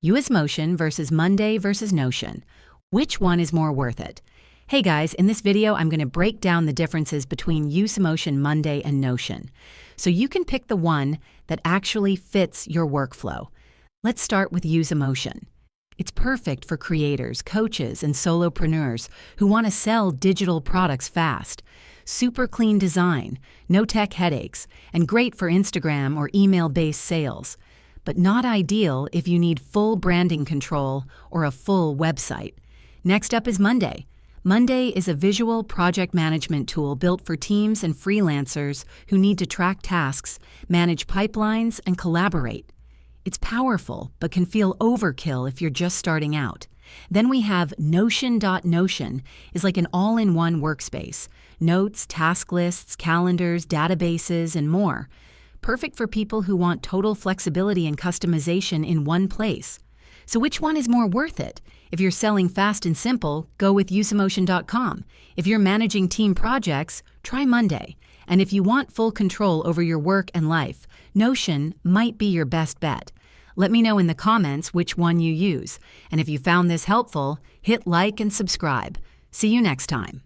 Usemotion versus Monday versus Notion. Which one is more worth it? Hey guys, in this video I'm going to break down the differences between Usemotion Monday and Notion, so you can pick the one that actually fits your workflow. Let's start with Usemotion. It's perfect for creators, coaches, and solopreneurs who want to sell digital products fast. Super clean design, no tech headaches, and great for Instagram or email-based sales. But not ideal if you need full branding control or a full website. Next up is Monday. Monday is a visual project management tool built for teams and freelancers who need to track tasks, manage pipelines, and collaborate. It's powerful, but can feel overkill if you're just starting out. Then we have Notion. Notion is like an all-in-one workspace. Notes, task lists, calendars, databases, and more. Perfect for people who want total flexibility and customization in one place. So which one is more worth it? If you're selling fast and simple, go with Usemotion.com. If you're managing team projects, try Monday. And if you want full control over your work and life, Notion might be your best bet. Let me know in the comments which one you use. And if you found this helpful, hit like and subscribe. See you next time.